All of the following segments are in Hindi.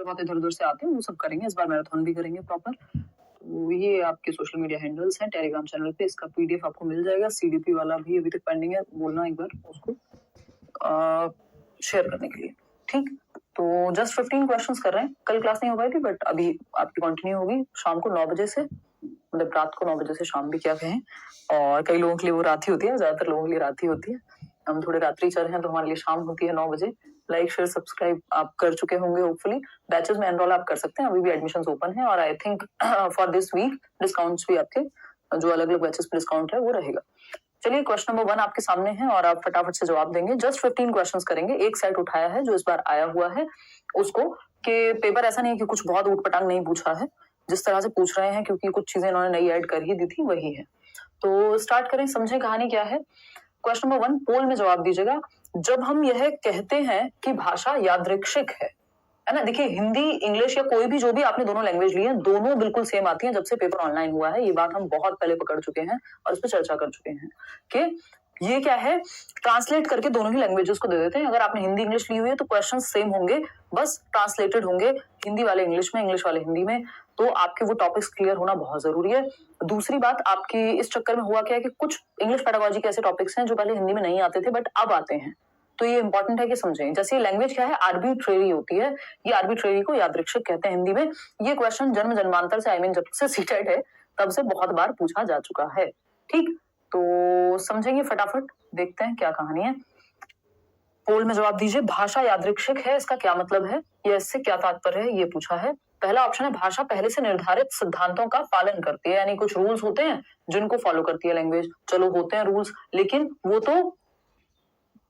बहुत इधर-उधर से आते हैं, वो सब करेंगे। इस बार मैराथन भी करेंगे प्रॉपर। तो ये आपके सोशल मीडिया हैंडल्स हैं टेलीग्राम चैनल पे, इसका पीडीएफ आपको मिल जाएगा। सीडीपी वाला भी अभी तक पेंडिंग है, बोलना एक बार उसको शेयर करने के लिए, ठीक। तो जस्ट 15 क्वेश्चंस कर रहे हैं। कल क्लास नहीं हो पाई थी, बट अभी आपकी कंटिन्यू होगी शाम को 9 बजे से, मतलब रात को 9 बजे से शाम भी क्या कहें। और कई लोगों के लिए वो रात ही होती है, ज्यादातर लोगों के लिए रात ही होती है। हम थोड़े रात्रि चर हैं, तो हमारे लिए शाम होती है 9 बजे। लाइक शेयर सब्सक्राइब आप कर चुके होंगे होपफुली। बैचेस में एनरोल आप कर सकते हैं, अभी भी एडमिशंस ओपन है। और I think for this week discounts भी आपके जो अलग अलग बैचेस पे डिस्काउंट है वो रहेगा। चलिए क्वेश्चन नंबर 1 आपके सामने है और आप फटाफट से जवाब देंगे। जस्ट 15 क्वेश्चंस करेंगे। एक सेट उठाया है जो इस बार आया हुआ है उसको, कि पेपर ऐसा नहीं है कि कुछ बहुत ऊटपटांग नहीं पूछा है, जिस तरह से पूछ रहे हैं क्योंकि कुछ चीजें इन्होंने नई ऐड कर ही दी थी वही है। तो स्टार्ट करें, समझें कहानी क्या है। क्वेश्चन नंबर 1 पोल में जवाब दीजिएगा। जब हम यह कहते हैं कि भाषा यादृच्छिक है ना, देखिए हिंदी इंग्लिश या कोई भी जो भी आपने दोनों लैंग्वेज ली है, दोनों बिल्कुल सेम आती हैं जब से पेपर ऑनलाइन हुआ है। ये बात हम बहुत पहले पकड़ चुके हैं और इस पर चर्चा कर चुके हैं कि ये क्या है, ट्रांसलेट करके दोनों ही लैंग्वेजेस को दे देते हैं। अगर आपने हिंदी इंग्लिश ली हुई है तो क्वेश्चन सेम होंगे, बस ट्रांसलेटेड होंगे, हिंदी वाले इंग्लिश में, इंग्लिश वाले हिंदी में। तो आपके वो टॉपिक्स क्लियर होना बहुत जरूरी है। दूसरी बात, आपकी इस चक्कर में हुआ क्या है कि कुछ इंग्लिश पेडागोजी के ऐसे टॉपिक्स हैं जो पहले हिंदी में नहीं आते थे बट अब आते हैं, तो ये इंपॉर्टेंट है कि समझें। जैसे लैंग्वेज क्या है, आर्बिट्रेरी होती है, ये आर्बिट्रेरी को यादृच्छिक कहते हैं हिंदी में। ये क्वेश्चन जन्म जन्मांतर से, आई मीन जब से सीटेट है तब से बहुत बार पूछा जा चुका है, ठीक। तो समझेंगे फटाफट, देखते हैं क्या कहानी है। पोल में जवाब दीजिए, भाषा यादृच्छिक है, इसका क्या मतलब है या इससे क्या तात्पर्य है, ये पूछा है। पहला ऑप्शन है भाषा पहले से निर्धारित सिद्धांतों का पालन करती है, यानी कुछ रूल्स होते हैं जिनको फॉलो करती है लैंग्वेज। चलो होते हैं रूल्स, लेकिन वो तो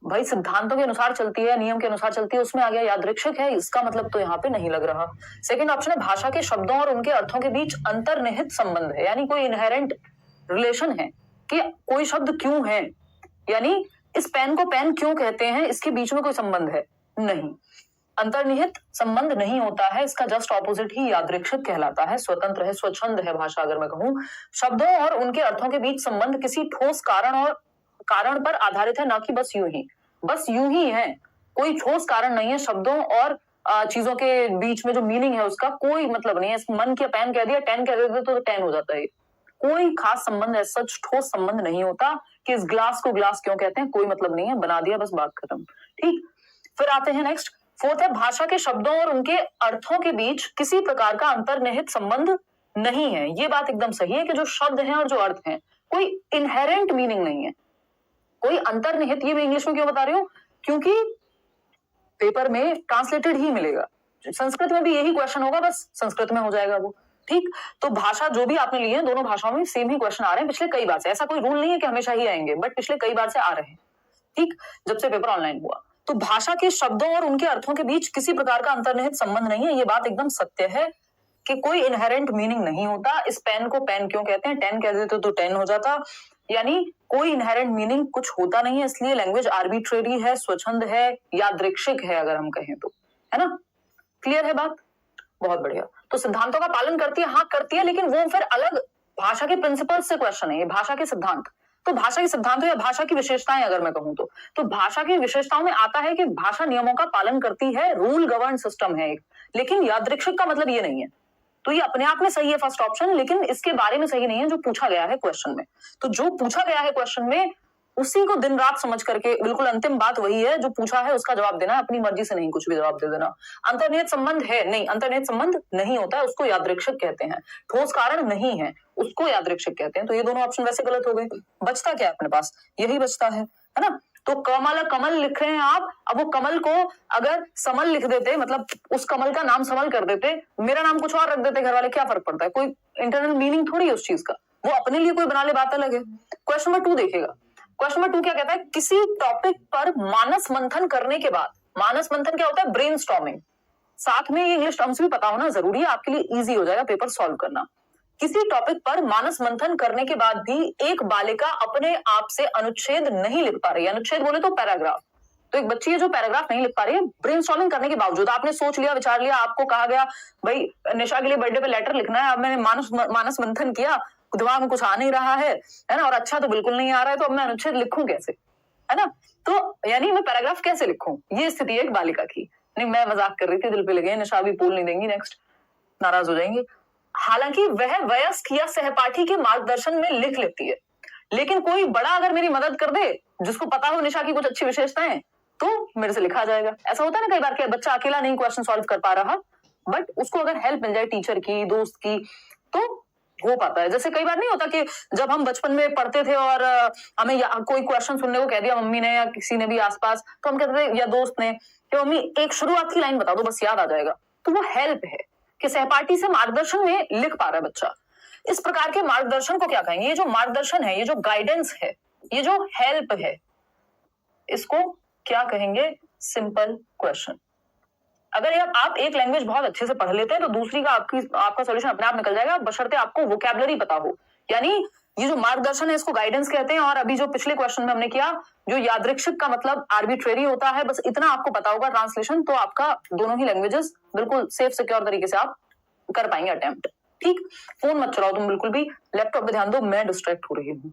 भाई सिद्धांतों के अनुसार चलती है, नियम के अनुसार चलती है, उसमें आ गया यादृच्छिक है, इसका मतलब तो यहाँ पे नहीं लग रहा। सेकंड ऑप्शन है भाषा के शब्दों और उनके अर्थों के बीच अंतर्निहित संबंध है, यानी कोई इनहेरेंट रिलेशन है कि कोई शब्द क्यों है, यानी इस पेन को पेन क्यों कहते हैं, इसके बीच में कोई संबंध है नहीं, अंतर्निहित संबंध नहीं होता है। इसका जस्ट ऑपोजिट ही यादृच्छिक कहलाता है, स्वतंत्र है, स्वच्छंद है भाषा। अगर मैं कहूं शब्दों और उनके अर्थों के बीच संबंध किसी ठोस कारण पर आधारित है, ना कि बस यूं ही है, कोई ठोस कारण नहीं है। शब्दों और चीजों के बीच में जो मीनिंग है उसका कोई मतलब नहीं है। मन के पेन कह दिया, टेन कह देते तो टेन हो जाता है। कोई खास संबंध है, सच ठोस संबंध नहीं होता कि इस ग्लास को ग्लास क्यों कहते हैं, कोई मतलब नहीं है, बना दिया बस बात खत्म, ठीक। फिर आते हैं नेक्स्ट, फोर्थ है भाषा के शब्दों और उनके अर्थों के बीच किसी प्रकार का अंतर्निहित संबंध नहीं है। ये बात एकदम सही है कि जो शब्द हैं और जो अर्थ हैं, कोई इनहेरेंट मीनिंग नहीं है, कोई अंतर्निहित। ये मैं इंग्लिश में क्यों बता रही हूं, क्योंकि पेपर में ट्रांसलेटेड ही मिलेगा। संस्कृत में भी यही क्वेश्चन होगा, बस संस्कृत में हो जाएगा वो, ठीक। तो भाषा जो भी आपने ली है, दोनों भाषाओं में सेम ही क्वेश्चन आ रहे हैं पिछले कई बार से। ऐसा कोई रूल नहीं है कि हमेशा ही आएंगे, बट पिछले कई बार से आ रहे हैं, ठीक, जब से पेपर ऑनलाइन हुआ। तो भाषा के शब्दों और उनके अर्थों के बीच किसी प्रकार का अंतर्निहित संबंध नहीं है, ये बात एकदम सत्य है कि कोई इनहेरेंट मीनिंग नहीं होता। इस पेन को पेन क्यों कहते हैं, टेन कह देते तो टेन हो जाता, यानी कोई इनहेरेंट मीनिंग कुछ होता नहीं है। इसलिए लैंग्वेज आर्बिट्रेरी है, स्वच्छंद है, यादृच्छिक है अगर हम कहें तो, है ना। क्लियर है बात, बहुत बढ़िया। तो सिद्धांतों का पालन करती है, हाँ करती है, लेकिन वो फिर अलग भाषा के प्रिंसिपल्स से क्वेश्चन है, ये भाषा के सिद्धांत। तो भाषा के सिद्धांत या भाषा की विशेषताएं अगर मैं कहूं तो भाषा की विशेषताओं में आता है कि भाषा नियमों का पालन करती है, रूल गवर्न सिस्टम है एक। लेकिन यादृच्छिक का मतलब ये नहीं है। तो ये अपने आप में सही है फर्स्ट ऑप्शन, लेकिन इसके बारे में सही नहीं है जो पूछा गया है क्वेश्चन में। तो जो पूछा गया है क्वेश्चन में, उसी को दिन रात समझ करके, बिल्कुल अंतिम बात वही है, जो पूछा है उसका जवाब देना है, अपनी मर्जी से नहीं कुछ भी जवाब दे देना। अंतर्निहित संबंध है नहीं, अंतर्निहित संबंध नहीं होता है, उसको यादृच्छिक कहते हैं। ठोस कारण नहीं है, उसको यादृच्छिक कहते हैं। तो ये दोनों ऑप्शन वैसे गलत हो गए। बचता क्या है अपने पास, यही बचता है ना। तो कमल लिख रहे हैं आप, अब वो कमल को अगर समल लिख देते, मतलब उस कमल का नाम समल कर देते, मेरा नाम कुछ और रख देते घर वाले, क्या फर्क पड़ता है, कोई इंटरनल मीनिंग थोड़ी है उस चीज का, वो अपने लिए कोई बना ले, बात अलग है। क्वेश्चन नंबर 2 देखिएगा। क्वेश्चन नंबर 2 क्या कहता है, किसी टॉपिक पर मानस मंथन करने के बाद, मानस मंथन क्या होता है, ब्रेनस्टॉर्मिंग। साथ में ये इंग्लिश टर्म्स भी पता होना जरूरी है, आपके लिए इजी हो जाएगा पेपर सॉल्व करना। किसी टॉपिक पर मानस मंथन करने के बाद भी एक बालिका अपने आप से अनुच्छेद नहीं लिख पा रही है, अनुच्छेद बोले तो पैराग्राफ। तो एक बच्ची है जो पैराग्राफ नहीं लिख पा रही है, ब्रेनस्टॉर्मिंग करने के बावजूद। आपने सोच लिया, विचार लिया, आपको कहा गया भाई निशा के लिए बर्थडे पे लेटर लिखना है, अब मैंने मानस मंथन किया, दिमाग में कुछ आ नहीं रहा है ना, और अच्छा तो बिल्कुल नहीं आ रहा है, तो अब मैं अनुच्छेद लिखूं कैसे, है ना। तो यानी मैं पैराग्राफ कैसे लिखूं, ये स्थिति है एक बालिका की। नहीं, मैं मजाक कर रही थी, दिल पे लगे, निशा भी पोल नहीं देंगी, नेक्स्ट नाराज हो जाएंगी। हालांकि वह वयस्क या सहपाठी के मार्गदर्शन में लिख लेती है, लेकिन कोई बड़ा अगर मेरी मदद कर दे, जिसको पता हो निशा की कुछ अच्छी विशेषताएं, तो मेरे से लिखा जाएगा। ऐसा होता है ना कई बार कि बच्चा अकेला नहीं क्वेश्चन सॉल्व कर पा रहा, बट उसको अगर हेल्प मिल जाए टीचर की, दोस्त की, तो हो पाता है। जैसे कई बार नहीं होता कि जब हम बचपन में पढ़ते थे और हमें कोई क्वेश्चन सुनने को कह दिया मम्मी ने या किसी ने भी आसपास, तो हम कहते थे या दोस्त ने कि मम्मी एक शुरुआत की लाइन बता दो, बस याद आ जाएगा। तो वो हेल्प है कि सहपाठी से मार्गदर्शन में लिख पा रहा है बच्चा। इस प्रकार के मार्गदर्शन को क्या कहेंगे? ये जो मार्गदर्शन है, ये जो गाइडेंस है, ये जो हेल्प है, इसको क्या कहेंगे? Simple question. अगर आप एक लैंग्वेज बहुत अच्छे से पढ़ लेते हैं तो दूसरी का आपका सॉल्यूशन अपने आप निकल जाएगा, बशर्ते आपको वोकैबुलरी पता हो। यानी ये जो मार्गदर्शन है इसको गाइडेंस कहते हैं। और अभी जो पिछले क्वेश्चन में हमने किया, जो यादृच्छिक का मतलब आर्बिट्रेरी होता है, बस इतना आपको पता होगा ट्रांसलेशन, तो आपका दोनों ही लैंग्वेजेस बिल्कुल सेफ सिक्योर तरीके से आप कर पाएंगे अटेम्प्ट। ठीक, फोन मत चलाओ तुम बिल्कुल भी, लैपटॉप पे ध्यान दो, मैं डिस्ट्रैक्ट हो रही हूँ।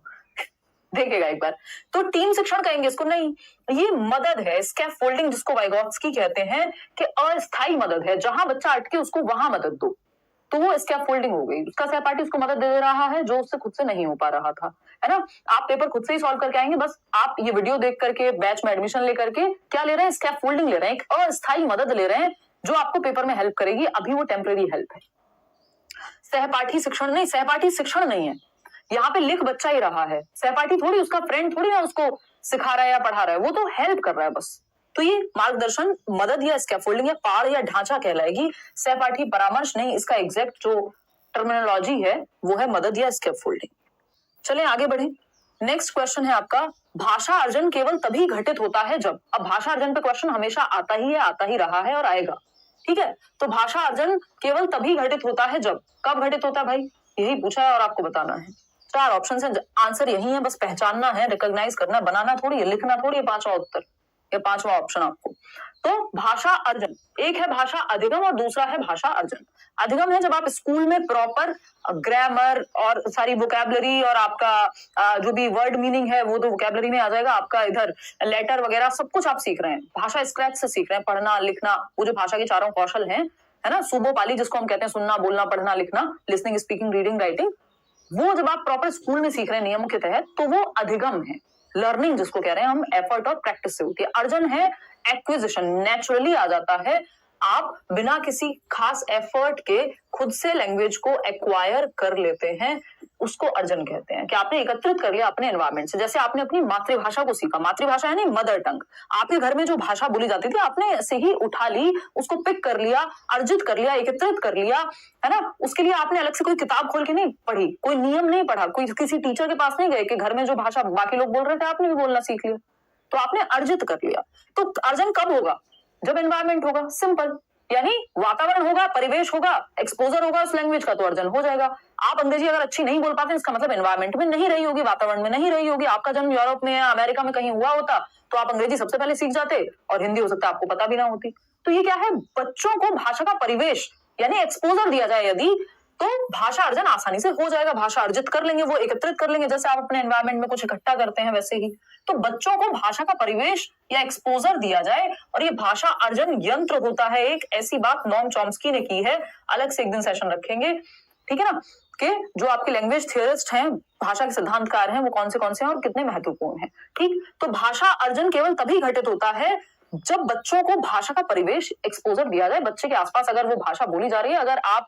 देखेगा एक बार। तो टीम शिक्षण कहेंगे इसको? नहीं, ये मदद है, स्कैफोल्डिंग जिसको वाइगोत्स्की कहते हैं, कि अस्थायी मदद है, जहां बच्चा अटके उसको वहां मदद दो, तो वो स्कैफोल्डिंग हो गई। उसका सहपाठी उसको मदद दे रहा है जो उससे खुद से नहीं हो पा रहा था, है ना। आप पेपर खुद से ही सॉल्व करके आएंगे, बस आप ये वीडियो देख करके बैच में एडमिशन लेकर के क्या ले रहे हैं? स्कैफोल्डिंग ले रहे हैं, एक अस्थायी मदद ले रहे हैं जो आपको पेपर में हेल्प करेगी। अभी वो टेम्परेरी हेल्प है। सहपाठी शिक्षण नहीं, सहपाठी शिक्षण नहीं है, यहाँ पे लिख बच्चा ही रहा है। सहपाठी थोड़ी उसका फ्रेंड थोड़ी ना उसको सिखा रहा है या पढ़ा रहा है, वो तो हेल्प कर रहा है बस। तो ये मार्गदर्शन, मदद या स्कैफोल्डिंग या पाड़ या ढांचा कहलाएगी, सहपाठी परामर्श नहीं। इसका एग्जैक्ट जो टर्मिनोलॉजी है वो है मदद या स्कैफोल्डिंग। चलें आगे बढ़े। नेक्स्ट क्वेश्चन है आपका, भाषा अर्जन केवल तभी घटित होता है जब। अब भाषा अर्जन पे क्वेश्चन हमेशा आता ही है, आता ही रहा है और आएगा, ठीक है। तो भाषा अर्जन केवल तभी घटित होता है जब। कब घटित होता है भाई? यही पूछा है और आपको बताना है। 4 ऑप्शन है, आंसर यही है, बस पहचानना है, रिकॉग्नाइज करना, बनाना थोड़ी है, लिखना थोड़ी है 5वां उत्तर या 5वां ऑप्शन आपको। तो भाषा अर्जन, एक है भाषा अधिगम और दूसरा है भाषा अर्जन। अधिगम है जब आप स्कूल में प्रॉपर ग्रामर और सारी वोकैबुलरी और आपका जो भी वर्ड मीनिंग है वो तो वोकैबुलरी में आ जाएगा, आपका इधर लेटर वगैरह सब कुछ आप सीख रहे हैं, भाषा स्क्रैच से सीख रहे हैं, पढ़ना लिखना, वो जो भाषा के चारों कौशल हैं, है ना, सुबोपाली जिसको हम कहते हैं, सुनना बोलना पढ़ना लिखना, लिसनिंग स्पीकिंग रीडिंग राइटिंग, वो जब आप प्रॉपर स्कूल में सीख रहे हैं नियमों के तहत, तो वो अधिगम है। लर्निंग जिसको कह रहे हैं हम, एफर्ट और प्रैक्टिस से होती है। अर्जन है एक्विजिशन, नेचुरली आ जाता है, आप बिना किसी खास एफर्ट के खुद से लैंग्वेज को एक्वायर कर लेते हैं, उसको अर्जन कहते हैं। कि आपने एकत्रित कर लिया अपने एनवायरमेंट से। जैसे आपने अपनी मातृभाषा को सीखा, मातृभाषा है नहीं मदर टंग, आपके घर में जो भाषा बोली जाती थी आपने ऐसे ही उठा ली, उसको पिक कर लिया, अर्जित कर लिया, एकत्रित कर लिया, है ना। उसके लिए आपने अलग से कोई किताब खोल के नहीं पढ़ी, कोई नियम नहीं पढ़ा, कोई किसी टीचर के पास नहीं गए कि घर में जो भाषा बाकी लोग बोल रहे थे आपने भी बोलना सीख लिया, तो आपने अर्जित कर लिया। तो अर्जन कब होगा? जब एनवायरमेंट होगा, सिंपल। यानी वातावरण होगा, परिवेश होगा, एक्सपोजर होगा उस लैंग्वेज का, तो अर्जन हो जाएगा। आप अंग्रेजी अगर अच्छी नहीं बोल पाते, इसका मतलब एनवायरमेंट में नहीं रही होगी, वातावरण में नहीं रही होगी। आपका जन्म यूरोप में या अमेरिका में कहीं हुआ होता तो आप अंग्रेजी सबसे पहले सीख जाते और हिंदी हो सकता है आपको पता भी ना होती। तो ये क्या है? बच्चों को भाषा का परिवेश यानी एक्सपोजर दिया जाए यदि, तो भाषा अर्जन आसानी से हो जाएगा, भाषा अर्जित कर लेंगे, वो एकत्रित कर लेंगे, जैसे आप अपने एनवायरमेंट में कुछ इकट्ठा करते हैं वैसे ही। तो बच्चों को भाषा का परिवेश या एक्सपोजर दिया जाए, और ये भाषा अर्जन यंत्र होता है एक। ऐसी बात नोम चॉम्स्की ने की है, अलग से एक दिन सेशन रखेंगे, ठीक है ना, कि जो आपके लैंग्वेज थियरिस्ट हैं, भाषा के सिद्धांतकार हैं, वो कौन से हैं और कितने महत्वपूर्ण हैं। ठीक, तो भाषा अर्जन केवल तभी घटित होता है जब बच्चों को भाषा का परिवेश एक्सपोजर दिया जाए। बच्चे के आसपास अगर वो भाषा बोली जा रही है, अगर आप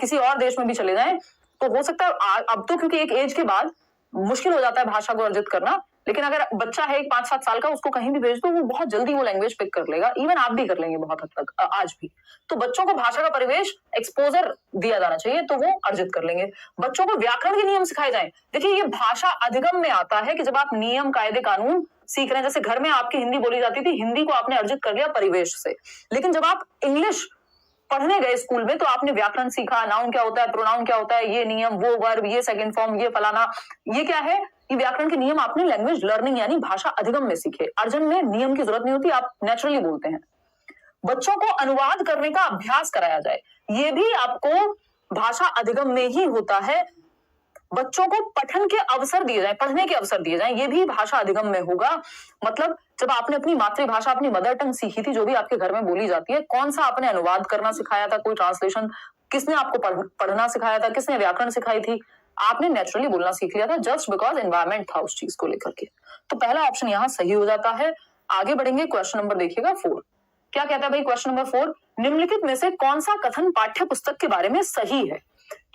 किसी और देश में भी चले जाएं तो हो सकता है, अब तो क्योंकि एक एज के बाद मुश्किल हो जाता है भाषा को अर्जित करना, लेकिन अगर बच्चा है 5-7 साल का, उसको कहीं भी भेज दो, वो बहुत जल्दी वो लैंग्वेज पिक कर लेगा। इवन आप भी कर लेंगे बहुत हद तक आज भी। तो बच्चों को भाषा का परिवेश एक्सपोजर दिया जाना चाहिए, तो वो अर्जित कर लेंगे। बच्चों को व्याकरण के नियम सिखाए जाएं। देखिए, ये भाषा अधिगम में आता है कि जब आप नियम कायदे कानून सीख रहे हैं, जैसे घर में आपकी हिंदी बोली जाती थी, हिंदी को आपने अर्जित कर लिया परिवेश से, लेकिन जब आप इंग्लिश पढ़ने गए स्कूल में तो आपने व्याकरण सीखा, नाउन क्या होता है, प्रोनाउन क्या होता है, ये नियम, वो वर्ब, ये सेकंड फॉर्म, ये फलाना, ये क्या है, ये व्याकरण के नियम आपने लैंग्वेज लर्निंग यानी भाषा अधिगम में सीखे। अर्जन में नियम की जरूरत नहीं होती, आप नेचुरली बोलते हैं। बच्चों को अनुवाद करने का अभ्यास कराया जाए, ये भी आपको भाषा अधिगम में ही होता है। बच्चों को पठन के अवसर दिए जाए, पढ़ने के अवसर दिए जाए, ये भी भाषा अधिगम में होगा। मतलब जब आपने अपनी मातृभाषा, अपनी मदर टंग सीखी थी, जो भी आपके घर में बोली जाती है, कौन सा आपने अनुवाद करना सिखाया था, कोई ट्रांसलेशन, किसने आपको पढ़ना सिखाया था, किसने व्याकरण सिखाई थी? आपने नेचुरली बोलना सीख लिया था जस्ट बिकॉज एनवायरमेंट था उस चीज को लेकर के। तो पहला ऑप्शन यहाँ सही हो जाता है। आगे बढ़ेंगे, क्वेश्चन नंबर देखिएगा 4। क्या कहता है भाई क्वेश्चन नंबर 4? निम्नलिखित में से कौन सा कथन पाठ्य पुस्तक के बारे में सही है?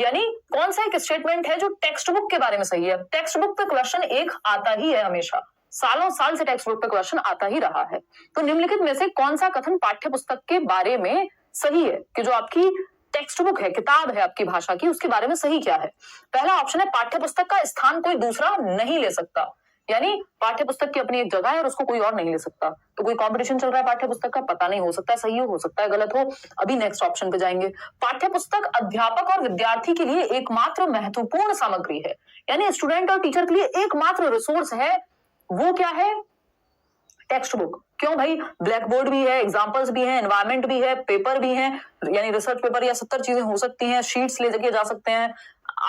यानी कौन सा एक स्टेटमेंट है जो टेक्स्ट बुक के बारे में सही है? टेक्स्ट बुक पे क्वेश्चन एक आता ही है, हमेशा सालों साल से टेक्स्ट बुक पे क्वेश्चन आता ही रहा है। तो निम्नलिखित में से कौन सा कथन पाठ्य पुस्तक के बारे में सही है, कि जो आपकी टेक्स्ट बुक है, किताब है आपकी भाषा की, उसके बारे में सही क्या है? पहला ऑप्शन है पाठ्य पुस्तक का स्थान कोई दूसरा नहीं ले सकता। यानी पाठ्य पुस्तक की अपनी एक जगह है और उसको कोई और नहीं ले सकता। तो कोई कंपटीशन चल रहा है पाठ्य पुस्तक का, पता नहीं, हो सकता है सही हो सकता है गलत हो। अभी नेक्स्ट ऑप्शन पे जाएंगे। पाठ्य पुस्तक अध्यापक और विद्यार्थी के लिए एकमात्र महत्वपूर्ण सामग्री है, यानी स्टूडेंट और टीचर के लिए एकमात्र रिसोर्स है। वो क्या है? Text book. क्यों भाई? ब्लैक बोर्ड भी है, एग्जाम्पल्स भी है, एनवायरमेंट भी है, पेपर भी है, यानी रिसर्च पेपर या 70 चीजें हो सकती हैं, शीट्स ले जाके जा सकते हैं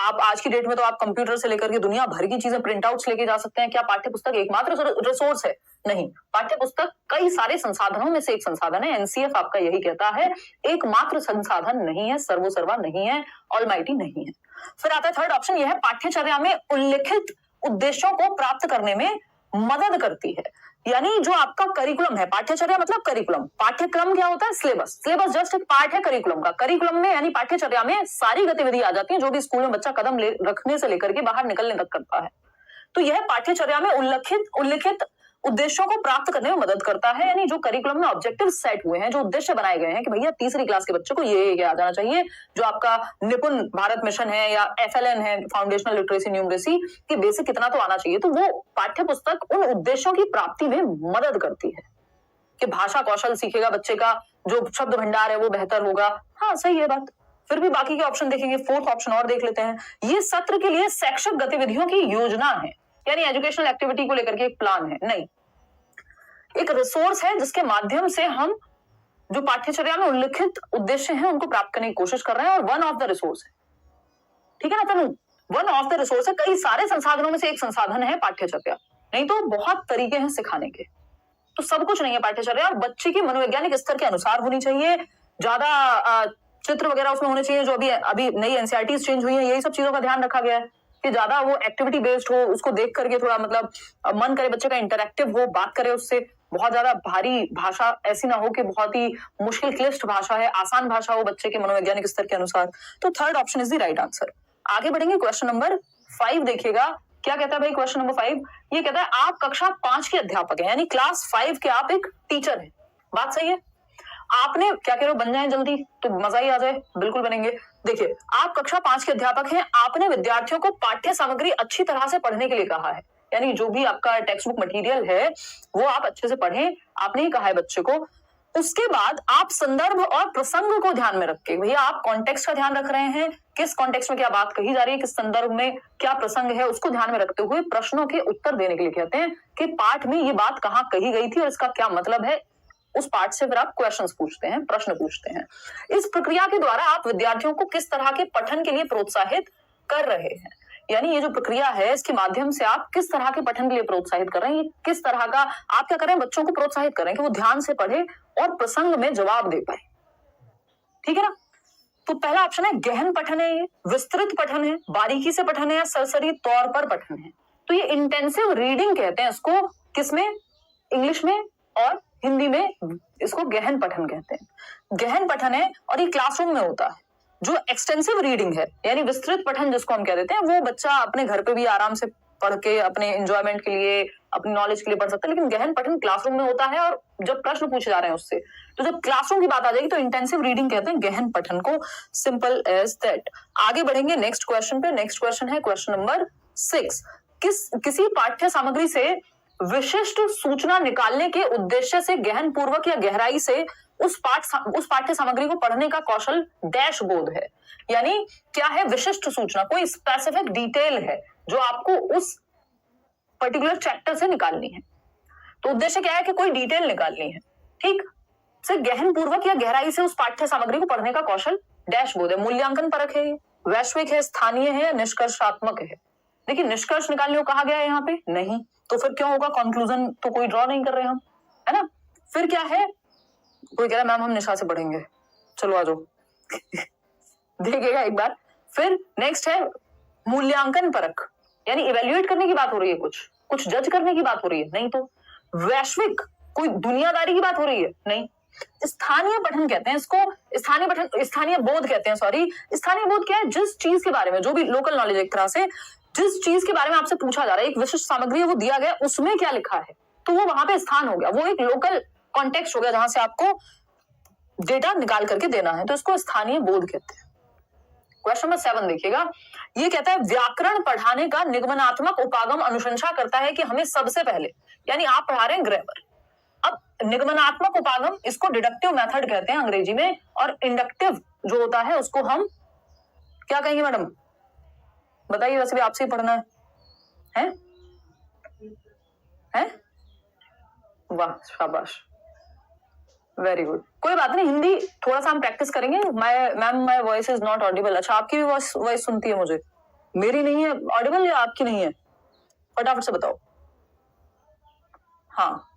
आप। आज की डेट में तो आप कंप्यूटर से लेकर के दुनिया भर की चीजें प्रिंट आउट्स लेके जा सकते हैं। क्या पाठ्य पुस्तक एकमात्र रिसोर्स है? नहीं, पाठ्य पुस्तक कई सारे संसाधनों में से एक संसाधन है। एनसीएफ आपका यही कहता है, एकमात्र संसाधन नहीं है, सर्वोसर्वा नहीं है, ऑलमाइटी नहीं है। फिर आता है थर्ड ऑप्शन, यह पाठ्यचर्या में उल्लिखित उद्देश्यों को प्राप्त करने में मदद करती है। यानी जो आपका करिकुलम है, पाठ्यचर्या मतलब करिकुलम, पाठ्यक्रम क्या होता है? सिलेबस। सिलेबस जस्ट एक पार्ट है करिकुलम का। करिकुलम में यानी पाठ्यचर्या में सारी गतिविधि आ जाती है जो भी स्कूल में बच्चा कदम रखने से लेकर के बाहर निकलने तक करता है। तो यह पाठ्यचर्या में उल्लिखित उद्देश्यों को प्राप्त करने में मदद करता है। यानी जो करिकुलम में ऑब्जेक्टिव सेट हुए हैं, जो उद्देश्य बनाए गए हैं कि भैया तीसरी क्लास के बच्चे को ये आ जाना चाहिए, जो आपका निपुण भारत मिशन है या FLN है, फाउंडेशनल लिटरेसी न्यूमरेसी की बेसिक कितना तो आना चाहिए, तो वो पाठ्य पुस्तक उन उद्देश्यों की प्राप्ति में मदद करती है कि भाषा कौशल सीखेगा बच्चे का, जो शब्द भंडार है वो बेहतर होगा। हाँ, सही है बात। फिर भी बाकी के ऑप्शन देखेंगे। फोर्थ ऑप्शन और देख लेते हैं। ये सत्र के लिए शैक्षिक गतिविधियों की योजना है, यानी एजुकेशनल एक्टिविटी को लेकर के एक प्लान है, नहीं, एक रिसोर्स है जिसके माध्यम से हम जो पाठ्यचर्या में उल्लिखित उद्देश्य हैं उनको प्राप्त करने की कोशिश कर रहे हैं, और वन ऑफ द रिसोर्स है। ठीक है ना तनु? वन ऑफ द रिसोर्स है, कई सारे संसाधनों में से एक संसाधन है पाठ्यचर्या। नहीं तो बहुत तरीके हैं सिखाने के, तो सब कुछ नहीं है पाठ्यचर्या। और बच्चे की मनोवैज्ञानिक स्तर के अनुसार होनी चाहिए, ज्यादा चित्र वगैरह उसमें होने चाहिए। जो अभी नई NCERT चेंज हुई है, यही सब चीजों का ध्यान रखा गया है कि ज्यादा वो एक्टिविटी बेस्ड हो, उसको देख करके थोड़ा मतलब मन करे बच्चे का, इंटरेक्टिव हो, बात करे उससे। बहुत ज्यादा भारी भाषा ऐसी ना हो कि बहुत ही मुश्किल क्लिष्ट भाषा है, आसान भाषा हो बच्चे के मनोवैज्ञानिक स्तर के अनुसार। तो third option is the right answer. आगे बढ़ेंगे, क्वेश्चन नंबर 5 देखिएगा। क्या कहता है भाई क्वेश्चन नंबर 5? ये कहता है आप कक्षा 5 के अध्यापक हैं, यानी क्लास 5 के आप एक टीचर हैं। बात सही है? आपने क्या कह रहे हो, बन जाए जल्दी तो मजा ही आ जाए। बिल्कुल बनेंगे। देखिए, आप कक्षा 5 के अध्यापक हैं, आपने विद्यार्थियों को पाठ्य सामग्री अच्छी तरह से पढ़ने के लिए कहा है, यानी जो भी आपका टेक्स्ट बुक मटेरियल है वो आप अच्छे से पढ़ें, आपने ही कहा है बच्चे को। उसके बाद आप संदर्भ और प्रसंग को ध्यान में रख के, भैया आप कॉन्टेक्स्ट का ध्यान रख रहे हैं, किस कॉन्टेक्स्ट में क्या बात कही जा रही है, किस संदर्भ में क्या प्रसंग है, उसको ध्यान में रखते हुए प्रश्नों के उत्तर देने के लिए कहते हैं कि पाठ में ये बात कहाँ कही गई थी और इसका क्या मतलब है। उस पाठ से फिर आप क्वेश्चंस पूछते हैं, प्रश्न पूछते हैं। इस प्रक्रिया के द्वारा आप विद्यार्थियों को किस तरह के पठन के लिए प्रोत्साहित कर रहे हैं, यानी ये जो प्रक्रिया है इसके माध्यम से आप किस तरह के पठन के लिए प्रोत्साहित कर रहे हैं, किस तरह का आप क्या करें, बच्चों को प्रोत्साहित करें कि वो ध्यान से पढ़े और प्रसंग में जवाब दे पाए। ठीक है ना? तो पहला ऑप्शन है गहन पठन है, ये विस्तृत पठन है, बारीकी से पठन है, या सरसरी तौर पर पठन है। तो ये इंटेंसिव रीडिंग कहते हैं इसको, किसमें? इंग्लिश में, और हिंदी में इसको गहन पठन कहते हैं। गहन पठन है और ये क्लासरूम में होता है। जो एक्सटेंसिव रीडिंग है यानी विस्तृत पठन जिसको हम कह देते हैं, वो बच्चा अपने घर पे भी आराम से पढ़ के अपने एंजॉयमेंट के लिए, अपनी नॉलेज के लिए पढ़ सकता है। लेकिन गहन पठन क्लासरूम में होता है, और जब प्रश्न पूछे जा रहे हैं उससे, तो जब क्लासरूम की बात आ जाएगी तो इंटेंसिव रीडिंग कहते हैं गहन पठन को। Simple as that. आगे बढ़ेंगे नेक्स्ट क्वेश्चन पे। नेक्स्ट क्वेश्चन है क्वेश्चन नंबर 6। किसी पाठ्य सामग्री से विशिष्ट सूचना निकालने के उद्देश्य से गहन पूर्वक या गहराई से उस पाठ्य सामग्री को पढ़ने का कौशल डैश बोध है। यानी क्या है? विशिष्ट सूचना, कोई स्पेसिफिक डिटेल है जो आपको उस पर्टिकुलर चैप्टर से निकालनी है। तो उद्देश्य क्या है कि कोई डिटेल निकालनी है। ठीक से गहन पूर्वक या गहराई से उस पाठ्य सामग्री को पढ़ने का कौशल डैश बोध है। मूल्यांकन परक है, वैश्विक है, स्थानीय है, निष्कर्षात्मक है। देखिए, निष्कर्ष निकालने को कहा गया है यहाँ पे नहीं, तो फिर क्यों होगा, कंक्लूजन तो कोई ड्रॉ नहीं कर रहे हम, है ना। फिर क्या है, कोई कह रहा है मैम हम निशा से पढ़ेंगे, चलो आ जाओ देखिएगा एक बार। फिर नेक्स्ट है मूल्यांकन परख, यानी इवेल्युएट करने की बात हो रही है, कुछ जज करने की बात हो रही है, नहीं तो वैश्विक कोई दुनियादारी की बात हो रही है, नहीं। स्थानीय पठन कहते हैं इसको, स्थानीय बोध कहते हैं, सॉरी। स्थानीय बोध क्या है, जिस चीज के बारे में, जो भी लोकल नॉलेज एक तरह से, जिस चीज के बारे में आपसे पूछा जा रहा है, एक विशिष्ट सामग्री है वो दिया गया, उसमें क्या लिखा है, तो वो वहां पे स्थान हो गया, वो एक लोकल कॉन्टेक्स्ट हो गया जहां से आपको डेटा निकाल करके देना है, तो इसको स्थानीय बोध कहते हैं। क्वेश्चन नंबर 7 देखिएगा, ये कहता है व्याकरण पढ़ाने का निगमनात्मक उपागम अनुशंसा करता है कि हमें सबसे पहले, यानी आप पढ़ा रहे हैं ग्रामर, अब निगमनात्मक उपागम इसको डिडक्टिव मेथड कहते हैं अंग्रेजी में, और इंडक्टिव जो होता है उसको हम क्या कहेंगे मैडम, बताइए, वैसे भी आपसे ही पढ़ना है? वाह शाबाश, वेरी गुड। कोई बात नहीं, हिंदी थोड़ा सा हम प्रैक्टिस करेंगे। My voice is not Audible. अच्छा, आपकी भी वॉइस सुनती है मुझे, मेरी नहीं है ऑडिबल या आपकी नहीं है, फटाफट से बताओ। हाँ,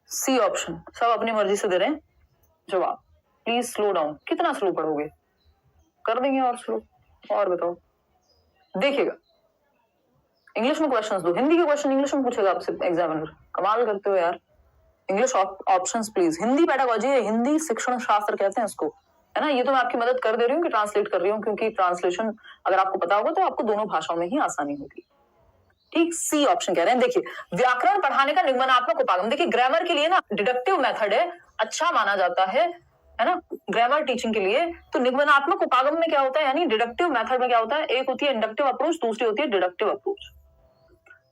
सी ऑप्शन, सब अपनी मर्जी से दे रहे हैं जवाब। प्लीज स्लो डाउन, कितना स्लो पढ़ोगे, कर देंगे और स्लो, और बताओ। देखिएगा इंग्लिश में क्वेश्चंस दो, हिंदी के क्वेश्चन इंग्लिश में पूछेगा आपसे एग्जामिनर, कमाल करते हो यार। English options please. Hindi pedagogy है, हिंदी शिक्षण शास्त्र कहते हैं इसको, है ना। ये तो मैं आपकी मदद कर दे रही हूँ कि ट्रांसलेट कर रही हूँ, क्योंकि ट्रांसलेशन अगर आपको पता होगा तो आपको दोनों भाषाओं में ही आसानी होगी। ठीक, सी ऑप्शन कह रहे हैं। देखिए व्याकरण पढ़ाने का निगमनात्मक उपागम, देखिए ग्रामर के लिए ना डिडक्टिव मेथड है, अच्छा माना जाता है ना, ग्रामर टीचिंग के लिए। तो निगमनात्मक उपागम में क्या होता है, यानी डिडक्टिव मेथड में क्या होता है, एक होती है इंडक्टिव अप्रोच, दूसरी होती है डिडक्टिव अप्रोच।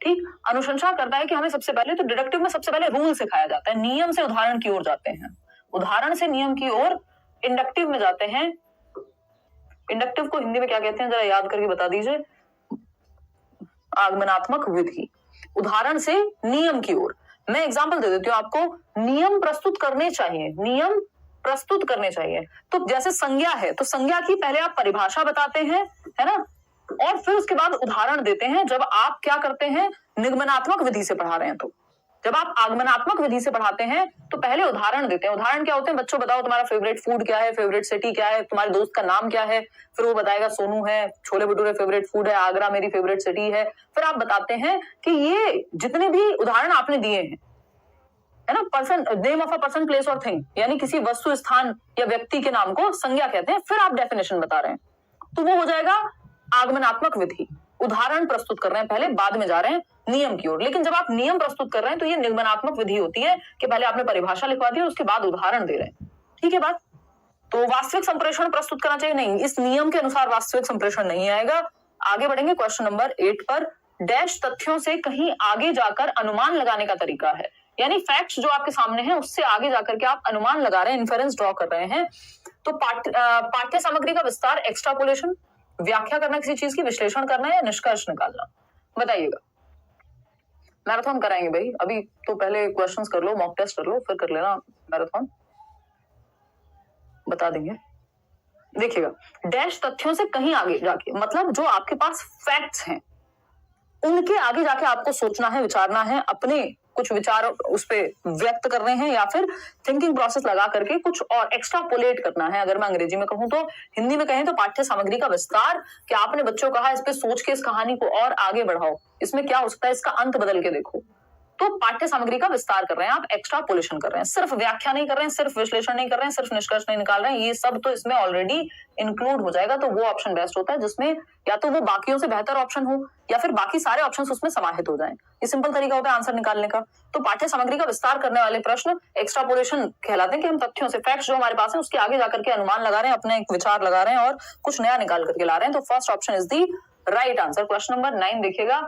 ठीक, अनुशंसा करता है कि हमें सबसे पहले, तो डिडक्टिव में सबसे पहले रूल सिखाया जाता है, नियम से उदाहरण की ओर जाते हैं, उदाहरण से नियम की ओर इंडक्टिव में जाते हैं। इंडक्टिव को हिंदी में क्या कहते हैं, जरा याद करके बता दीजिए। आगमनात्मक विधि, उदाहरण से नियम की ओर। मैं एग्जांपल दे देती हूँ आपको, नियम प्रस्तुत करने चाहिए, नियम प्रस्तुत करने चाहिए। तो जैसे संज्ञा है, तो संज्ञा की पहले आप परिभाषा बताते हैं, है ना, और फिर उसके बाद उदाहरण देते हैं। जब आप क्या करते हैं, निगमनात्मक विधि से पढ़ा रहे हैं, तो जब आप आगमनात्मक विधि से पढ़ाते हैं तो पहले उदाहरण देते हैं। उदाहरण क्या होते हैं, बच्चों बताओ तुम्हारा फेवरेट फूड क्या है, फेवरेट सिटी क्या है, तुम्हारे दोस्त का नाम क्या है, फिर वो बताएगा सोनू है, छोले भटूरे फेवरेट फूड है, आगरा मेरी फेवरेट सिटी है। फिर आप बताते हैं कि ये जितने भी उदाहरण आपने दिए हैं, है ना, person, name of a person, place और थिंग, यानी किसी वस्तु, स्थान या व्यक्ति के नाम को संज्ञा कहते हैं। फिर आप डेफिनेशन बता रहे हैं, तो वो हो जाएगा आगमनात्मक विधि। उदाहरण प्रस्तुत कर रहे हैं पहले, बाद में जा रहे हैं नियम की ओर। लेकिन जब आप नियम प्रस्तुत कर रहे हैं तो ये निगमनात्मक विधि होती है कि पहले आपने परिभाषा लिखवा दी और उसके बाद उदाहरण दे रहे हैं। ठीक है बात। तो वास्तविक संप्रेषण प्रस्तुत करना चाहिए, नहीं, इस नियम के अनुसार वास्तविक संप्रेषण नहीं आएगा। आगे बढ़ेंगे क्वेश्चन नंबर 8 पर। डैश तथ्यों से कहीं आगे जाकर अनुमान लगाने का तरीका है, यानी फैक्ट्स जो आपके सामने हैं उससे आगे जाकर के आप अनुमान लगा रहे हैं, इन्फेरेंस ड्रॉ कर रहे हैं। तो पाठ्य सामग्री का विस्तार, एक्सट्रापोलेशन, व्याख्या करना किसी चीज की, विश्लेषण करना या निष्कर्ष निकालना, बताइएगा। मैराथन कराएंगे भाई, अभी तो पहले क्वेश्चंस कर लो, मॉक टेस्ट कर लो, फिर कर लेना मैराथन, बता देंगे। देखिएगा, डैश तथ्यों से कहीं आगे जाके, मतलब जो आपके पास फैक्ट्स हैं उनके आगे जाके आपको सोचना है, विचारना है, अपने कुछ विचार उस पे व्यक्त कर रहे हैं, या फिर थिंकिंग प्रोसेस लगा करके कुछ और एक्स्ट्रापोलेट करना है। अगर मैं अंग्रेजी में कहूं तो, हिंदी में कहें तो पाठ्य सामग्री का विस्तार, कि आपने बच्चों कहा इस पे सोच के इस कहानी को और आगे बढ़ाओ, इसमें क्या हो सकता है, इसका अंत बदल के देखो। तो पाठ्य सामग्री का विस्तार कर रहे हैं आप, एक्स्ट्रापोलेशन कर रहे हैं, सिर्फ व्याख्या नहीं कर रहे हैं, सिर्फ विश्लेषण नहीं कर रहे हैं, सिर्फ निष्कर्ष नहीं निकाल रहे हैं, ये सब तो इसमें ऑलरेडी इंक्लूड हो जाएगा। तो वो ऑप्शन बेस्ट होता है जिसमें या तो वो बाकियों से बेहतर ऑप्शन हो या फिर बाकी सारे ऑप्शन उसमें समाहित हो जाएं। ये सिंपल तरीका होता है आंसर निकालने का। तो पाठ्य सामग्री का विस्तार करने वाले प्रश्न एक्स्ट्रापोलेशन कहलाते हैं, कि हम तथ्यों से, फैक्ट्स जो हमारे पास है उसके आगे जाकर के अनुमान लगा रहे हैं, अपने एक विचार लगा रहे हैं और कुछ नया निकाल करके ला रहे हैं। तो first option is the right answer. Question number 9 देखिएगा,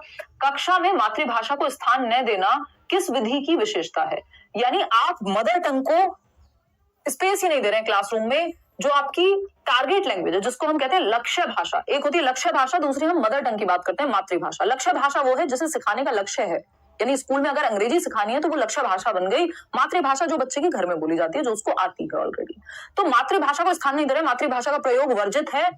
कक्षा में मातृभाषा को स्थान न देना किस विधि की विशेषता है, यानी आप मदर टंग को स्पेस ही नहीं दे रहे हैं क्लासरूम में, जो आपकी टारगेट लैंग्वेज है, जिसको हम कहते हैं लक्ष्य भाषा। एक होती है लक्ष्य भाषा, दूसरी हम मदर टंग की बात करते हैं, मातृभाषा। लक्ष्य भाषा वो है जिसे सिखाने का लक्ष्य है, यानी स्कूल में अगर अंग्रेजी सिखानी है तो वो लक्ष्य भाषा बन गई। मातृभाषा जो बच्चे के घर में बोली जाती है, जो उसको आती है ऑलरेडी। तो मातृभाषा को स्थान नहीं दे रहे, मातृभाषा का प्रयोग वर्जित है।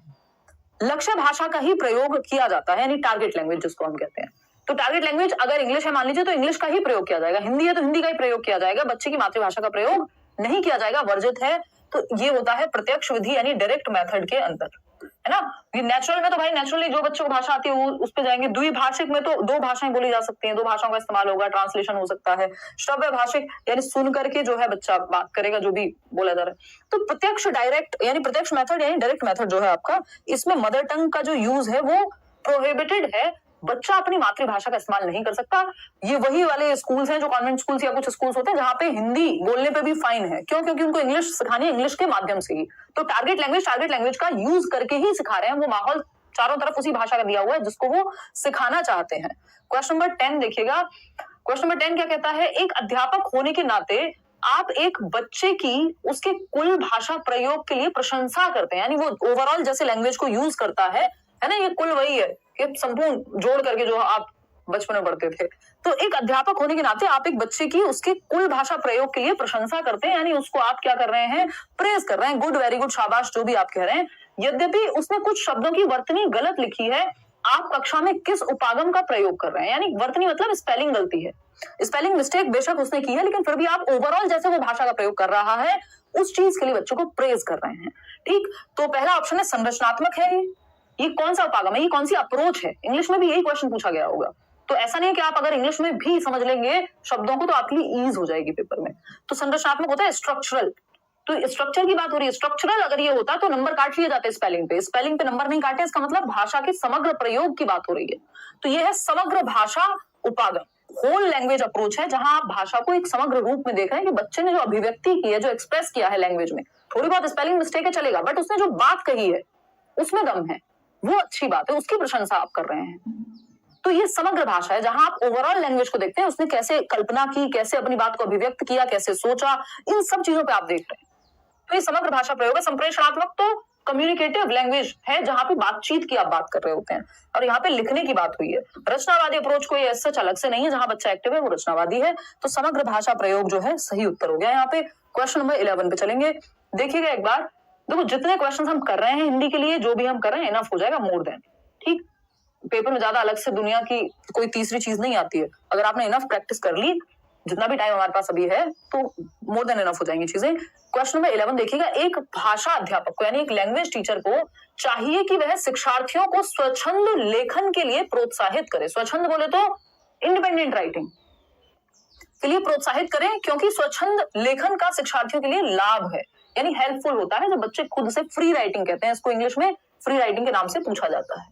लक्ष्य भाषा का ही प्रयोग किया जाता है, यानी टारगेट लैंग्वेज जिसको हम कहते हैं। तो टारगेट लैंग्वेज अगर इंग्लिश है मान लीजिए तो इंग्लिश का ही प्रयोग किया जाएगा, हिंदी है तो हिंदी का ही प्रयोग किया जाएगा, बच्चे की मातृभाषा का प्रयोग नहीं किया जाएगा, वर्जित है। तो ये होता है प्रत्यक्ष विधि यानी डायरेक्ट मेथड के अंदर, है ना। ये नेचुरल में तो भाई नेचुरली जो बच्चों को भाषा आती है वो उस पे जाएंगे। द्विभाषिक में तो दो भाषाएं बोली जा सकती हैं, दो भाषाओं का इस्तेमाल होगा, ट्रांसलेशन हो सकता है। श्रव्य भाषिक यानी सुन करके जो है बच्चा बात करेगा जो भी बोला जा रहा है। तो प्रत्यक्ष डायरेक्ट यानी प्रत्यक्ष मेथड यानी डायरेक्ट मेथड जो है आपका, इसमें मदर टंग का जो यूज है वो प्रोहिबिटेड है, बच्चा अपनी मातृभाषा का इस्तेमाल नहीं कर सकता। ये वही वाले स्कूल्स हैं जो कॉन्वेंट स्कूल्स या कुछ स्कूल्स होते हैं जहां पे हिंदी बोलने पे भी फाइन है। क्यों? क्योंकि उनको इंग्लिश सिखानी है इंग्लिश के माध्यम से ही। तो टारगेट लैंग्वेज का यूज करके ही सिखा रहे हैं, वो माहौल चारों तरफ उसी भाषा का दिया हुआ है जिसको वो सिखाना चाहते हैं। क्वेश्चन नंबर 10 देखिएगा। क्वेश्चन नंबर 10 क्या कहता है? एक अध्यापक होने के नाते आप एक बच्चे की उसके कुल भाषा प्रयोग के लिए प्रशंसा करते हैं, यानी वो ओवरऑल जैसे लैंग्वेज को यूज करता है ना, ये कुल वही है, ये संपूर्ण जोड़ करके जो आप बचपन में पढ़ते थे। तो एक अध्यापक होने के नाते आप एक बच्चे की उसके कुल भाषा प्रयोग के लिए प्रशंसा करते हैं, यानी उसको आप क्या कर रहे हैं? प्रेज कर रहे हैं, गुड, वेरी गुड, शाबाश, जो भी आप कह रहे हैं। यद्यपि उसने कुछ शब्दों की वर्तनी गलत लिखी है, आप कक्षा में किस उपागम का प्रयोग कर रहे हैं? यानी वर्तनी मतलब स्पेलिंग गलती है, स्पेलिंग मिस्टेक बेशक उसने की है, लेकिन फिर भी आप ओवरऑल जैसे वो भाषा का प्रयोग कर रहा है उस चीज के लिए बच्चों को प्रेज कर रहे हैं। ठीक, तो पहला ऑप्शन है संरचनात्मक है। ये कौन सा उपागम है, ये कौन सी अप्रोच है? इंग्लिश में भी यही क्वेश्चन पूछा गया होगा, तो ऐसा नहीं है कि आप अगर इंग्लिश में भी समझ लेंगे शब्दों को तो आपके लिए ईज हो जाएगी पेपर में। तो संरचनात्मक होता है स्ट्रक्चरल, तो स्ट्रक्चर की बात हो रही है। स्ट्रक्चरल अगर ये होता तो नंबर काट लिए जाते स्पेलिंग पे नंबर नहीं काटे, इसका मतलब भाषा के समग्र प्रयोग की बात हो रही है। तो ये है समग्र भाषा उपागम, होल लैंग्वेज अप्रोच है, जहां आप भाषा को एक समग्र रूप में देख रहे हैं कि बच्चे ने जो अभिव्यक्ति की है, जो एक्सप्रेस किया है लैंग्वेज में, थोड़ी बहुत स्पेलिंग मिस्टेक है चलेगा, बट उसने जो बात कही है उसमें दम है, वो अच्छी बात है, उसकी प्रशंसा आप कर रहे हैं। तो ये समग्र भाषा है जहां आप ओवरऑल लैंग्वेज को देखते हैं, उसने कैसे कल्पना की, कैसे अपनी बात को अभिव्यक्त किया, कैसे सोचा, इन सब चीजों पे आप देख रहे हैं। तो ये समग्र भाषा प्रयोग है। संप्रेषणात्मक तो कम्युनिकेटिव लैंग्वेज है जहां पे बातचीत की आप बात कर रहे होते हैं, और यहाँ पे लिखने की बात हुई है। रचनावादी अप्रोच कोई ऐसा अलग से नहीं है, जहां बच्चा एक्टिव है वो रचनावादी है। तो समग्र भाषा प्रयोग जो है सही उत्तर हो गया। यहाँ पे क्वेश्चन नंबर 11 पे चलेंगे, देखिएगा एक बार। देखो जितने क्वेश्चन हम कर रहे हैं हिंदी के लिए, जो भी हम कर रहे हैं इनफ हो जाएगा, मोर देन। ठीक, पेपर में ज्यादा अलग से दुनिया की कोई तीसरी चीज नहीं आती है। अगर आपने इनफ प्रैक्टिस कर ली, जितना भी टाइम हमारे पास अभी है, तो मोर देन इनफ हो जाएंगी चीजें। क्वेश्चन नंबर 11 देखिएगा। एक भाषा अध्यापक को यानी एक लैंग्वेज टीचर को चाहिए कि वह शिक्षार्थियों को स्वच्छंद लेखन के लिए प्रोत्साहित करे। स्वच्छंद बोले तो इंडिपेंडेंट राइटिंग के लिए प्रोत्साहित करें, क्योंकि स्वच्छंद लेखन का शिक्षार्थियों के लिए लाभ है, यानी हेल्पफुल होता है। जब बच्चे खुद से, फ्री राइटिंग कहते हैं इसको इंग्लिश में, फ्री राइटिंग के नाम से पूछा जाता है,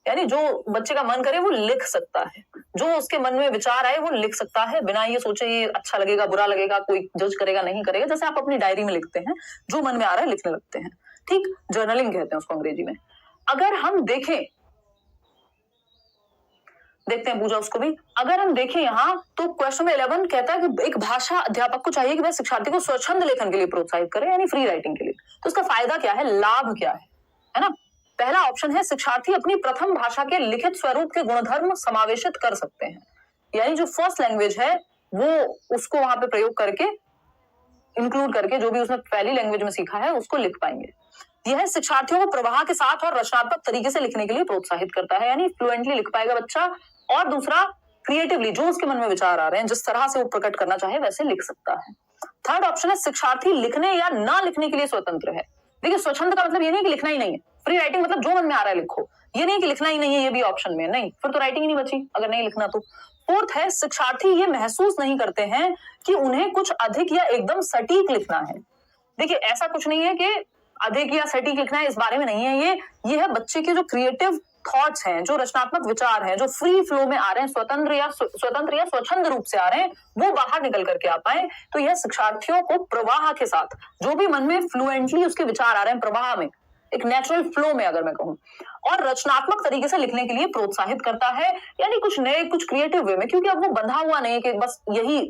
यानी जो बच्चे का मन करे वो लिख सकता है, जो उसके मन में विचार आए वो लिख सकता है, बिना ये सोचे ये अच्छा लगेगा बुरा लगेगा, कोई जज करेगा नहीं करेगा। जैसे आप अपनी डायरी में लिखते हैं, जो मन में आ रहा है लिखने लगते हैं। ठीक, जर्नलिंग कहते हैं उसको अंग्रेजी में। अगर हम देखते हैं पूजा उसको भी। अगर हम देखें यहाँ तो क्वेश्चन में 11 कहता है कि एक भाषा अध्यापक को चाहिए कि वह शिक्षार्थी को स्वच्छंद लेखन के लिए प्रोत्साहित करे, यानी फ्री राइटिंग के लिए। तो इसका फायदा क्या है, लाभ क्या है ना? पहला ऑप्शन है शिक्षार्थी अपनी प्रथम भाषा के लिखित स्वरूप के गुणधर्म समावेशित कर सकते हैं, यानी जो फर्स्ट लैंग्वेज है वो उसको वहां पे प्रयोग करके, इंक्लूड करके, जो भी उसने पहली लैंग्वेज में सीखा है उसको लिख पाएंगे। यह शिक्षार्थियों को प्रवाह के साथ और रचनात्मक तरीके से लिखने के लिए प्रोत्साहित करता है, यानी फ्लुएंटली लिख पाएगा बच्चा। और दूसरा, क्रिएटिवली जो उसके मन में विचार आ रहे हैं, जिस तरह से वो प्रकट करना चाहे वैसे लिख सकता है। थर्ड ऑप्शन है शिक्षार्थी लिखने या ना लिखने के लिए स्वतंत्र है। देखिए स्वच्छंद का मतलब ये नहीं कि लिखना ही नहीं है, फ्री राइटिंग मतलब जो मन में आ रहा है लिखो, ये नहीं कि लिखना ही नहीं है, ये भी ऑप्शन में नहीं, फिर तो राइटिंग ही नहीं बची अगर नहीं लिखना तो। फोर्थ है शिक्षार्थी ये महसूस नहीं करते हैं कि उन्हें कुछ अधिक या एकदम सटीक लिखना है। देखिए ऐसा कुछ नहीं है कि अधिक या सटीक लिखना है, इस बारे में नहीं है। ये है बच्चे के जो क्रिएटिव थॉट्स हैं, जो रचनात्मक विचार हैं, जो फ्री फ्लो में आ रहे हैं, स्वतंत्र या स्वच्छंद रूप से आ रहे हैं, वो बाहर निकल करके आ पाए। तो यह शिक्षार्थियों को प्रवाह के साथ, जो भी मन में फ्लुएंटली उसके विचार आ रहे हैं, प्रवाह में, एक नेचुरल फ्लो में अगर मैं कहूं, और रचनात्मक तरीके से लिखने के लिए प्रोत्साहित करता है, यानी कुछ नए, कुछ क्रिएटिव वे में, क्योंकि अब वो बंधा हुआ नहीं है कि बस यही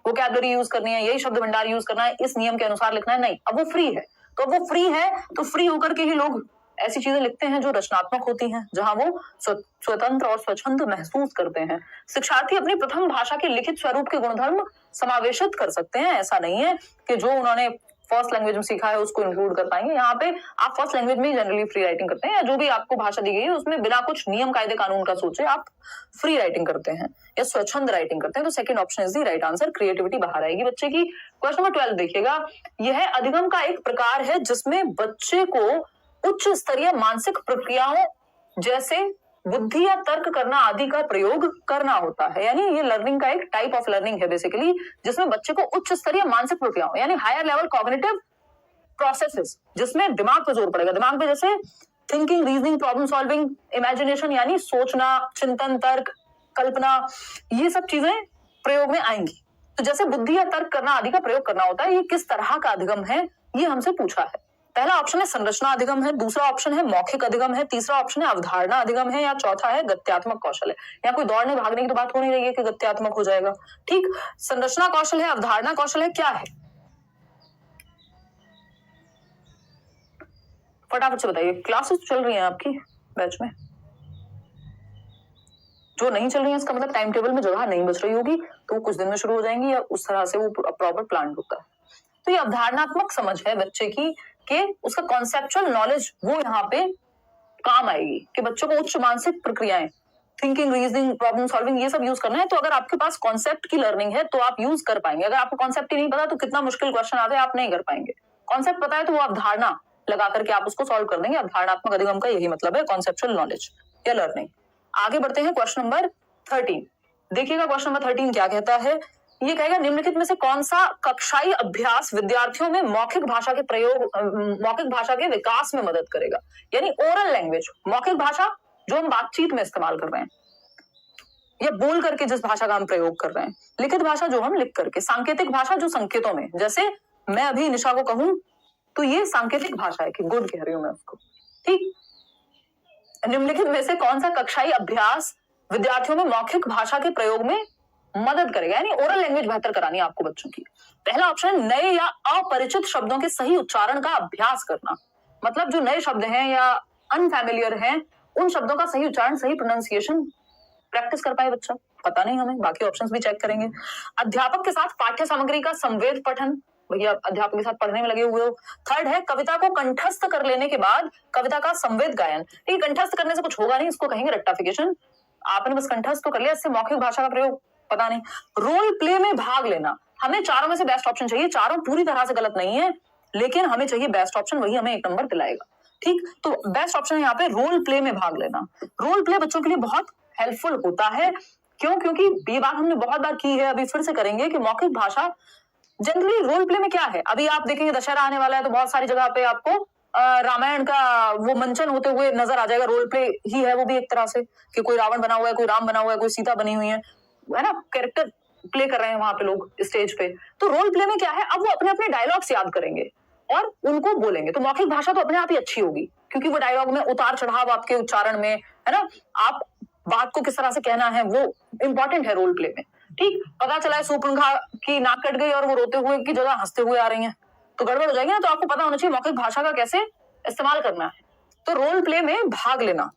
वोकैबुलरी यूज करनी है, यही शब्द भंडार यूज करना है, इस नियम के अनुसार लिखना है, नहीं, अब वो फ्री है। तो वो फ्री है तो फ्री होकर के ही लोग ऐसी चीजें लिखते हैं जो रचनात्मक होती हैं, जहां वो स्वतंत्र और स्वच्छंद महसूस करते हैं। शिक्षार्थी अपनी प्रथम भाषा के लिखित स्वरूप के गुणधर्म समावेशित कर सकते हैं। ऐसा नहीं है कि जो उन्होंने फर्स्ट लैंग्वेज में सीखा है उसको इंक्लूड कर पाएंगे। यहाँ पे आप फर्स्ट लैंग्वेज में ही जनरली फ्री राइटिंग करते हैं, या जो भी आपको भाषा दी गई है उसमें बिना कुछ नियम कायदे कानून का सोचे आप फ्री राइटिंग करते हैं या स्वच्छंद राइटिंग करते हैं, तो second option is the right answer, creativity बाहर आएगी बच्चे की। क्वेश्चन नंबर 12 देखिएगा, यह अधिगम का एक प्रकार है जिसमें बच्चे को उच्च स्तरीय मानसिक प्रक्रियाओं जैसे बुद्धि या तर्क करना आदि का प्रयोग करना होता है। यानी ये लर्निंग का एक टाइप ऑफ लर्निंग है बेसिकली, जिसमें बच्चे को उच्च स्तरीय मानसिक प्रक्रियाओं यानी हायर लेवल कॉग्निटिव प्रोसेसेस, जिसमें दिमाग पे जोर पड़ेगा। दिमाग पे जैसे thinking, reasoning, problem solving, imagination यानी सोचना, चिंतन, तर्क, कल्पना, ये सब चीजें प्रयोग में आएंगी। तो जैसे बुद्धि या तर्क करना आदि का प्रयोग करना होता है, ये किस तरह का अधिगम है ये हमसे पूछा है। पहला ऑप्शन है संरचना अधिगम है, दूसरा ऑप्शन है मौखिक अधिगम है, तीसरा ऑप्शन है अवधारणा अधिगम है, या चौथा है गत्यात्मक कौशल है। यहाँ कोई दौड़ने भागने की तो बात हो नहीं रही है कि गत्यात्मक हो जाएगा। ठीक, संरचना कौशल है, अवधारणा कौशल है, क्या है? फटाफट से बताइए। क्लासेस चल रही हैं आपकी बैच में? जो नहीं चल रही है इसका मतलब टाइम टेबल में जगह नहीं बच रही होगी, तो कुछ दिन में शुरू हो जाएंगी या उस तरह से वो प्रॉपर प्लान होता है। तो ये अवधारणात्मक समझ है बच्चे की कि उसका कॉन्सेप्चुअल नॉलेज वो यहाँ पे काम आएगी कि बच्चों को उच्च मानसिक प्रक्रियाएं, थिंकिंग, रीजनिंग, प्रॉब्लम सॉल्विंग, ये सब यूज करना है। तो अगर आपके पास कॉन्सेप्ट की लर्निंग है तो आप यूज कर पाएंगे। अगर आपको कॉन्सेप्ट ही नहीं पता तो कितना मुश्किल क्वेश्चन आ जाए आप नहीं कर पाएंगे। कॉन्सेप्ट पता है तो वो अवधारणा लगा करके आप उसको सॉल्व कर देंगे। अवधारणात्मक अधिगम का यही मतलब है, कॉन्सेप्चुअल नॉलेज या लर्निंग। आगे बढ़ते हैं क्वेश्चन नंबर 13। देखिएगा क्वेश्चन नंबर 13 क्या कहता है। ये कहेगा निम्नलिखित में से कौन सा कक्षाई अभ्यास विद्यार्थियों में मौखिक भाषा के प्रयोग, मौखिक भाषा के विकास में मदद करेगा। यानी ओरल लैंग्वेज, मौखिक भाषा जो हम बातचीत में इस्तेमाल कर रहे हैं या बोल करके जिस भाषा का हम प्रयोग कर रहे हैं, लिखित भाषा जो हम लिख करके, सांकेतिक भाषा जो संकेतों में, जैसे मैं अभी निशा को कहूं तो ये सांकेतिक भाषा है कि गुड कह रही हूं मैं उसको। ठीक, निम्नलिखित में से कौन सा कक्षाई अभ्यास विद्यार्थियों में मौखिक भाषा के प्रयोग में मदद करेगा, यानी ओरल लैंग्वेज बेहतर करानी है आपको बच्चों की। पहला ऑप्शन, नए या अपरिचित शब्दों के सही उच्चारण का अभ्यास करना। मतलब जो नए शब्द हैं या अनफैमिलियर हैं उन शब्दों का सही उच्चारण, सही प्रोनाउंसिएशन प्रैक्टिस कर पाए बच्चा। पता नहीं हमें, बाकी ऑप्शंस भी चेक करेंगे। अध्यापक के साथ पाठ्य सामग्री का संवेद पठन, भैया अध्यापक के साथ पढ़ने में लगे हुए हो। थर्ड है कविता को कंठस्थ कर लेने के बाद कविता का संवेद गायन। ठीक, कंठस्थ करने से कुछ होगा नहीं, इसको कहेंगे रट्टाफिकेशन। आपने बस कंठस्थ तो कर लिया, इससे मौखिक भाषा का प्रयोग पता नहीं। रोल प्ले में भाग लेना, हमें चारों में से बेस्ट ऑप्शन चाहिए। चारों पूरी तरह से गलत नहीं है, लेकिन हमें चाहिए बेस्ट ऑप्शन, वही हमें एक नंबर दिलाएगा। ठीक, तो बेस्ट ऑप्शन है यहाँ पे रोल प्ले में भाग लेना। रोल प्ले बच्चों के लिए बहुत हेल्पफुल होता है। क्यों? क्योंकि ये बात हमने बहुत बार की है, अभी फिर से करेंगे कि मौखिक भाषा जनरली रोल प्ले में क्या है। अभी आप देखेंगे दशहरा आने वाला है तो बहुत सारी जगह पे आपको रामायण का वो मंचन होते हुए नजर आ जाएगा। रोल प्ले ही है वो भी एक तरह से, कि कोई रावण बना हुआ है, कोई राम बना हुआ है, कोई सीता बनी हुई है ना, कैरेक्टर प्ले कर रहे हैं वहां पे लोग स्टेज पे। तो रोल प्ले में क्या है, अब वो अपने अपने डायलॉग्स याद करेंगे और उनको बोलेंगे। तो मौखिक भाषा तो अपने आप ही अच्छी होगी, क्योंकि वो डायलॉग में उतार चढ़ाव आपके उच्चारण में है ना, आप बात को किस तरह से कहना है वो इंपॉर्टेंट है रोल प्ले में। ठीक, पता चला है सूर्पणखा की नाक कट गई और वो रोते हुए की जगह हंसते हुए आ रही है तो गड़बड़ हो जाएगी ना। तो आपको पता होना चाहिए मौखिक भाषा का कैसे इस्तेमाल करना है। तो रोल प्ले में भाग लेना,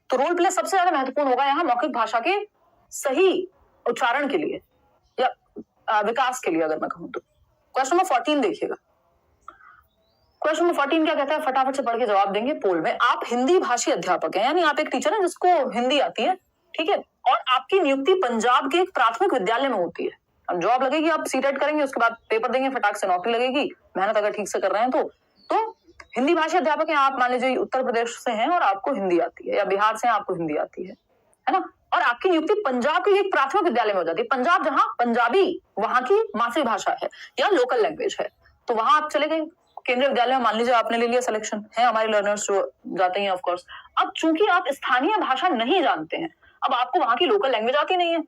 तो रोल प्ले सबसे ज्यादा महत्वपूर्ण होगा यहाँ मौखिक भाषा के सही उच्चारण के लिए या विकास के लिए अगर मैं कहूं तो। क्वेश्चन नंबर 14 देखिएगा। क्वेश्चन नंबर 14 क्या कहता है, फटाफट से पढ़ के जवाब देंगे पोल में। आप हिंदी भाषी अध्यापक हैं, यानी आप एक टीचर हैं जिसको हिंदी आती है, ठीक है, और आपकी नियुक्ति पंजाब के एक प्राथमिक विद्यालय में होती है। अब जॉब लगेगी, आप सीटेट करेंगे, उसके बाद पेपर देंगे, फटाक से नौकरी लगेगी, मेहनत अगर ठीक से कर रहे हैं तो हिंदी भाषी अध्यापक हैं आप। मान लीजिए उत्तर प्रदेश से हैं और आपको हिंदी आती है, या बिहार से हैं आपको हिंदी आती है ना, और आपकी नियुक्ति पंजाब के एक प्राथमिक विद्यालय में हो जाती है। पंजाब जहां पंजाबी वहां की मातृभाषा है या लोकल लैंग्वेज है, तो वहां आप चले गए केंद्रीय विद्यालय में। मान लीजिए आपने ले लिया सिलेक्शन, है हमारे लर्नर्स जो जाते हैं ऑफकोर्स। अब चूंकि आप स्थानीय भाषा नहीं जानते हैं, अब आपको वहां की लोकल लैंग्वेज आती नहीं है,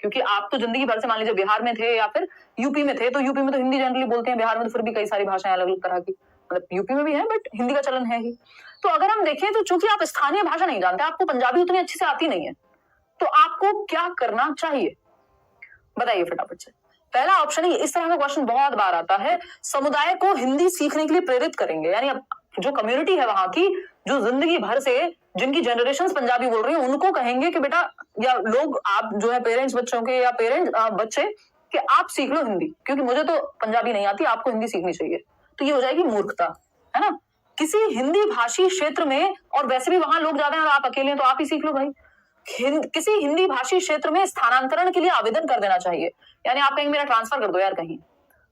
क्योंकि आप तो जिंदगी भर से मान लीजिए बिहार में थे या फिर यूपी में थे, तो यूपी में तो हिंदी जनरली बोलते हैं, बिहार में तो फिर भी कई सारी भाषाएं अलग अलग तरह की, मतलब यूपी में भी है बट हिंदी का चलन है ही। तो अगर हम देखें तो चूंकि आप स्थानीय भाषा नहीं जानते, आपको पंजाबी उतनी अच्छी से आती नहीं है, तो आपको क्या करना चाहिए बताइए फटाफट से। पहला ऑप्शन है, इस तरह का क्वेश्चन बहुत बार आता है, समुदाय को हिंदी सीखने के लिए प्रेरित करेंगे। यानी अब जो कम्युनिटी है वहां की, जो जिंदगी भर से जिनकी जनरेशंस पंजाबी बोल रही हैं, उनको कहेंगे कि बेटा, या लोग आप जो है पेरेंट्स बच्चों के या पेरेंट्स बच्चे, कि आप सीख लो हिंदी, क्योंकि मुझे तो पंजाबी नहीं आती, आपको हिंदी सीखनी चाहिए। तो ये हो जाएगी मूर्खता, है ना। किसी हिंदी भाषी क्षेत्र में, और वैसे भी वहां लोग ज्यादा हैं और आप अकेले हैं तो आप ही सीख लो भाई, किसी हिंदी भाषी क्षेत्र में स्थानांतरण के लिए आवेदन कर देना चाहिए, यानी आप कहेंगे मेरा ट्रांसफर कर दो यार कहीं,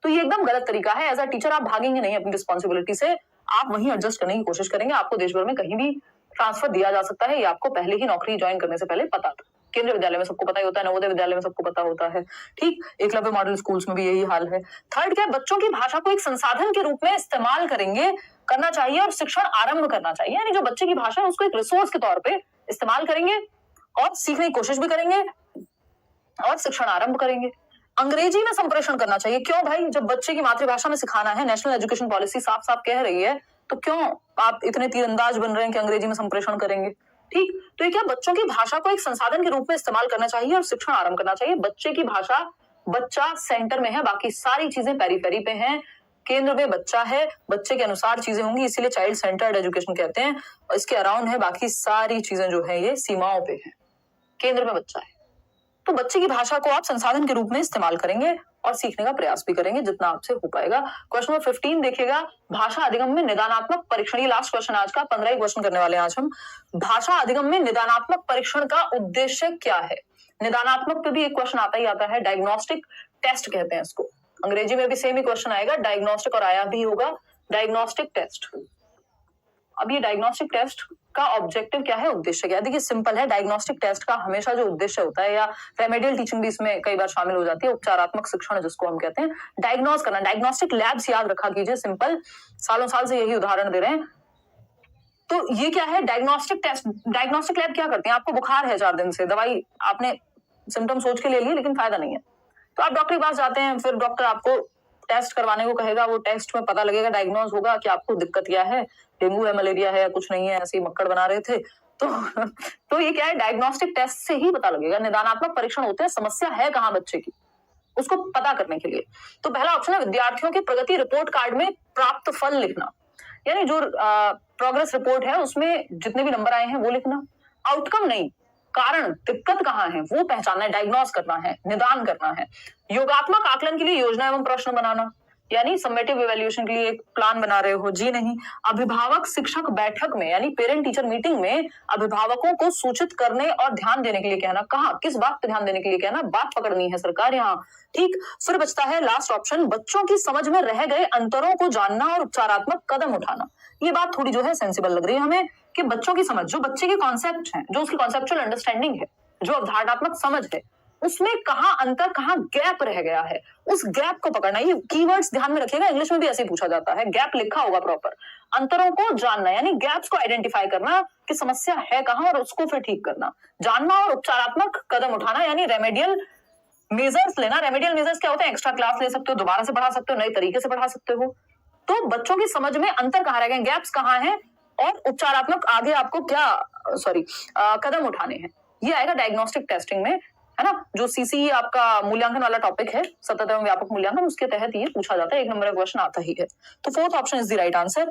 तो ये एकदम गलत तरीका है। एज अ टीचर आप भागेंगे नहीं अपनी रिस्पॉन्सिबिलिटी से, आप वहीं एडजस्ट करने की कोशिश करेंगे। आपको देश भर में कहीं भी ट्रांसफर दिया जा सकता है, ये आपको पहले ही नौकरी ज्वाइन करने से पहले पता था। केंद्रीय विद्यालय में सबको पता ही होता है, नवोदय विद्यालय में सबको पता होता है, ठीक। एकलव्य मॉडल स्कूल्स में भी यही हाल है। थर्ड क्या, बच्चों की भाषा को एक संसाधन के रूप में इस्तेमाल करना चाहिए और शिक्षण आरंभ करना चाहिए, यानी जो बच्चे की भाषा है उसको एक रिसोर्स के तौर पे इस्तेमाल करेंगे और सीखने की कोशिश भी करेंगे और शिक्षण आरंभ करेंगे। अंग्रेजी में संप्रेषण करना चाहिए। क्यों भाई, जब बच्चे की मातृभाषा में सिखाना है, नेशनल एजुकेशन पॉलिसी साफ साफ कह रही है, तो क्यों आप इतने तीरंदाज बन रहे हैं कि अंग्रेजी में संप्रेषण करेंगे, ठीक। तो ये क्या, बच्चों की भाषा को एक संसाधन के रूप में इस्तेमाल करना चाहिए और शिक्षण आरंभ करना चाहिए। बच्चे की भाषा, बच्चा सेंटर में है, बाकी सारी चीजें पेरीफेरी पे हैं। केंद्र में बच्चा है, बच्चे के अनुसार चीजें होंगी, इसीलिए चाइल्ड सेंटर्ड एजुकेशन कहते हैं। और इसके अराउंड है, बाकी सारी चीजें जो है ये सीमाओं पे है, केंद्र में बच्चा है। तो बच्चे की भाषा को आप संसाधन के रूप में इस्तेमाल करेंगे और सीखने का प्रयास भी करेंगे जितना आपसे हो पाएगा। क्वेश्चन नंबर 15 देखिएगा, भाषा अधिगम में निदानात्मक परीक्षण, ये लास्ट क्वेश्चन आज का, 15 ही क्वेश्चन करने वाले हैं आज हम। भाषा अधिगम में निदानात्मक परीक्षण का उद्देश्य क्या है। निदानात्मक पे भी एक क्वेश्चन आता ही आता है, डायग्नोस्टिक टेस्ट कहते हैं इसको। अंग्रेजी में भी सेम ही क्वेश्चन आएगा, डायग्नोस्टिक, और आया भी होगा डायग्नोस्टिक टेस्ट। अब ये डायग्नोस्टिक टेस्ट का ऑब्जेक्टिव क्या है, उद्देश्य क्या है। देखिए सिंपल है, डायग्नोस्टिक टेस्ट का हमेशा जो उद्देश्य होता है, या रेमेडियल टीचिंग भी इसमें कई बार शामिल हो जाती है, उपचारात्मक शिक्षण जिसको हम कहते हैं, डायग्नोज करना। डायग्नोस्टिक लैब्स याद रखा कीजिए, सिंपल, सालों साल से यही उदाहरण दे रहे हैं। तो ये क्या है, डायग्नोस्टिक टेस्ट। डायग्नोस्टिक लैब क्या करते हैं, आपको बुखार है 4 दिन से, दवाई आपने सिम्टम सोच के ले ली लेकिन फायदा नहीं है, तो आप डॉक्टर के पास जाते हैं, फिर डॉक्टर आपको टेस्ट करवाने को कहेगा, वो टेस्ट में पता लगेगा, डायग्नोज होगा कि आपको दिक्कत क्या है, डेंगू है, मलेरिया है, कुछ नहीं है, ऐसे ही मक्कड़ बना रहे थे। तो ये क्या है, डायग्नोस्टिक टेस्ट से ही पता लगेगा। निदानात्मक परीक्षण होते हैं, समस्या है कहाँ बच्चे की, उसको पता करने के लिए। तो पहला ऑप्शन है विद्यार्थियों के प्रगति रिपोर्ट कार्ड में प्राप्त फल लिखना, यानी जो प्रोग्रेस रिपोर्ट है उसमें जितने भी नंबर आए हैं वो लिखना। आउटकम नहीं, कारण, दिक्कत कहाँ है वो पहचानना है, डायग्नोज करना है, निदान करना है। योगात्मक आकलन के लिए योजना एवं प्रश्न बनाना, यानी समेटिव इवैल्यूएशन के लिए एक प्लान बना रहे हो, जी नहीं। अभिभावक शिक्षक बैठक में, यानी पेरेंट टीचर मीटिंग में अभिभावकों को सूचित करने और ध्यान देने के लिए कहना। कहाँ, किस बात पे ध्यान देने के लिए कहना, बात पकड़नी है सरकार यहाँ, ठीक। फिर बचता है लास्ट ऑप्शन, बच्चों की समझ में रह गए अंतरों को जानना और उपचारात्मक कदम उठाना। ये बात थोड़ी जो है सेंसिबल लग रही है हमें, कि बच्चों की समझ, जो बच्चे के कॉन्सेप्ट हैं, जो उसकी कॉन्सेप्चुअल अंडरस्टैंडिंग है, जो अवधारणात्मक समझ है, उसमें कहाँ अंतर, कहाँ गैप रह गया है, उस गैप को पकड़ना। ये कीवर्ड्स ध्यान में रखिएगा, इंग्लिश में भी ऐसे ही पूछा जाता है, गैप लिखा होगा प्रॉपर। अंतरों को जानना, यानी गैप्स को आइडेंटिफाई करना कि समस्या है कहाँ और उसको फिर ठीक करना। जानना और उपचारात्मक कदम उठाना, यानी रेमेडियल मेजर्स लेना। रेमेडियल मेजर्स क्या होते हैं, एक्स्ट्रा क्लास ले सकते हो, दोबारा से पढ़ा सकते हो, नए तरीके से पढ़ा सकते हो। तो बच्चों की समझ में अंतर कहाँ रह गए, गैप्स कहाँ हैं, और उपचारात्मक आगे आपको क्या कदम उठाने हैं, ये आएगा डायग्नोस्टिक टेस्टिंग में, है ना। जो सीसी आपका मूल्यांकन वाला टॉपिक है, सतत एवं व्यापक मूल्यांकन, उसके तहत ये पूछा जाता है, 1 नंबर का क्वेश्चन आता ही है। तो 4th option is the right answer.